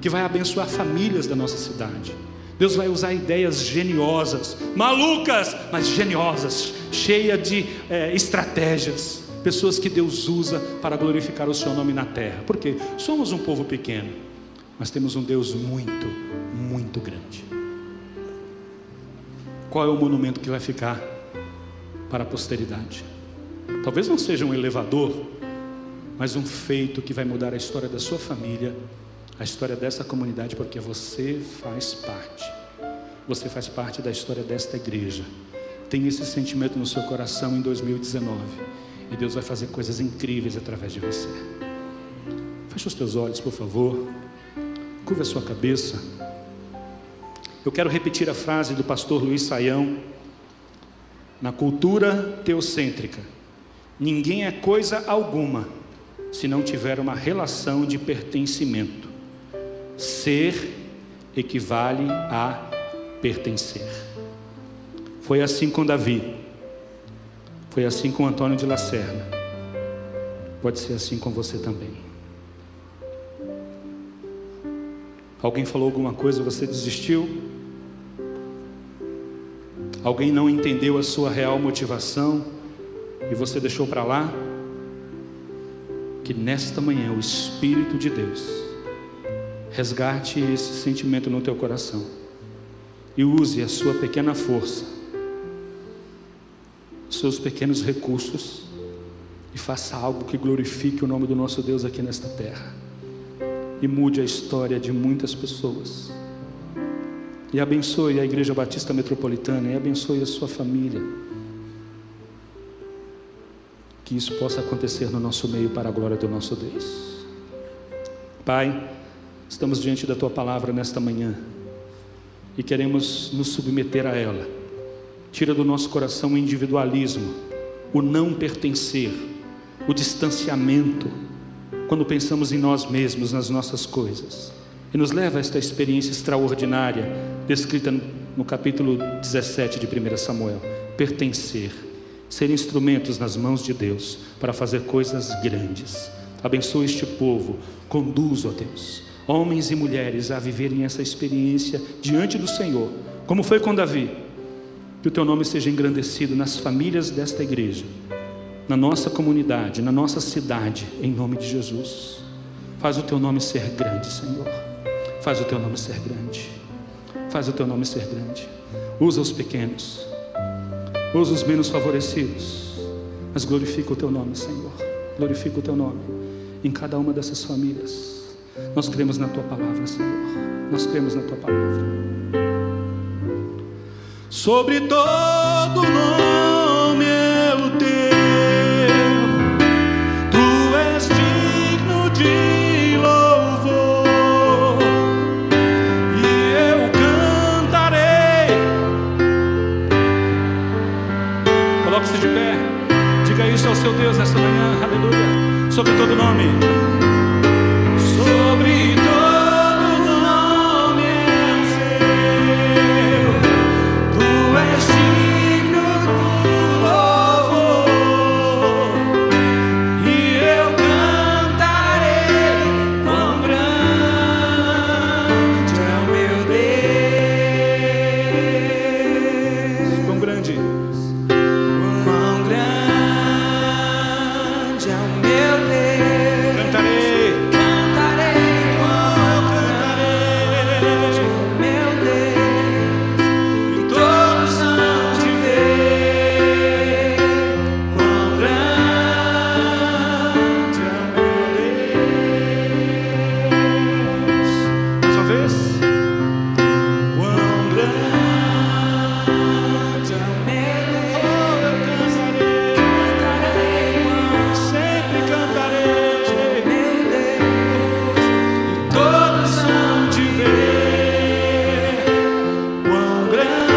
que vai abençoar famílias da nossa cidade. Deus vai usar ideias geniosas, malucas, mas geniosas, cheias de estratégias. Pessoas que Deus usa para glorificar o seu nome na terra. Porque somos um povo pequeno, mas temos um Deus muito, muito grande. Qual é o monumento que vai ficar para a posteridade? Talvez não seja um elevador, mas um feito que vai mudar a história da sua família, a história dessa comunidade, porque você faz parte. Você faz parte da história desta igreja. Tenha esse sentimento no seu coração em 2019. E Deus vai fazer coisas incríveis através de você. Feche os teus olhos, por favor. Curva a sua cabeça. Eu quero repetir a frase do pastor Luiz Saião. Na cultura teocêntrica, ninguém é coisa alguma se não tiver uma relação de pertencimento. Ser equivale a pertencer. Foi assim com Davi. Foi assim com Antônio de Lacerda. Pode ser assim com você também. Alguém falou alguma coisa, você desistiu? Alguém não entendeu a sua real motivação e você deixou para lá? Que nesta manhã o Espírito de Deus resgate esse sentimento no teu coração e use a sua pequena força, os seus pequenos recursos, e faça algo que glorifique o nome do nosso Deus aqui nesta terra e mude a história de muitas pessoas. E abençoe a Igreja Batista Metropolitana, e abençoe a sua família. Que isso possa acontecer no nosso meio para a glória do nosso Deus. Pai, estamos diante da Tua palavra nesta manhã e queremos nos submeter a ela. Tira do nosso coração o individualismo, o não pertencer, o distanciamento, quando pensamos em nós mesmos, nas nossas coisas. E nos leva a esta experiência extraordinária, descrita no capítulo 17 de 1 Samuel. Pertencer, ser instrumentos nas mãos de Deus, para fazer coisas grandes. Abençoa este povo. Conduz, ó Deus, homens e mulheres a viverem essa experiência diante do Senhor, como foi com Davi. Que o teu nome seja engrandecido nas famílias desta igreja, na nossa comunidade, na nossa cidade, em nome de Jesus. Faz o teu nome ser grande, Senhor. Faz o teu nome ser grande. Faz o teu nome ser grande. Usa os pequenos, usa os menos favorecidos, mas glorifica o teu nome, Senhor. Glorifica o teu nome em cada uma dessas famílias. Nós cremos na tua palavra, Senhor. Nós cremos na tua palavra. Sobre todo nome é o teu, tu és digno de louvor, e eu cantarei. Coloque-se de pé, diga isso ao seu Deus nessa manhã, aleluia. Sobre todo nome, sobre todo nome é o seu, tu és digno de louvor, e eu cantarei quão grande é o meu Deus. Quão grande, quão grande é o meu Deus. Cantarei, cantarei, quão grande é o meu Deus. E todos hão de ver quão grande é o meu Deus. Mais uma vez. Quão grande é o meu Deus. Sempre cantarei, meu Deus. E todos hão de ver quão grande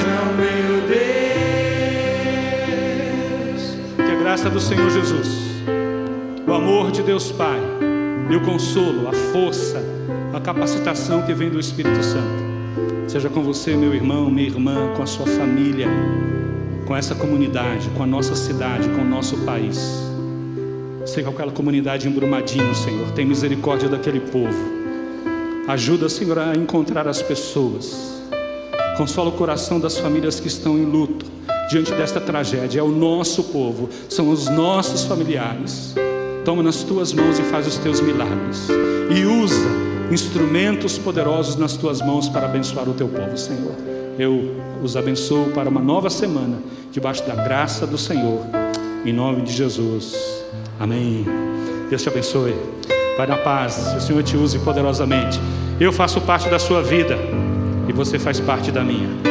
é o meu Deus. Que a graça do Senhor Jesus, o amor de Deus Pai e o consolo, a força, a capacitação que vem do Espírito Santo seja com você, meu irmão, minha irmã, com a sua família, com essa comunidade, com a nossa cidade, com o nosso país. Sei que aquela comunidade em Brumadinho, Senhor, tem misericórdia daquele povo. Ajuda, Senhor, a encontrar as pessoas. Consola o coração das famílias que estão em luto diante desta tragédia. É o nosso povo, são os nossos familiares. Toma nas tuas mãos e faz os teus milagres. E usa instrumentos poderosos nas tuas mãos para abençoar o teu povo, Senhor. Eu os abençoo para uma nova semana, debaixo da graça do Senhor, em nome de Jesus. Amém. Deus te abençoe. Vai na paz, que o Senhor te use poderosamente. Eu faço parte da sua vida e você faz parte da minha.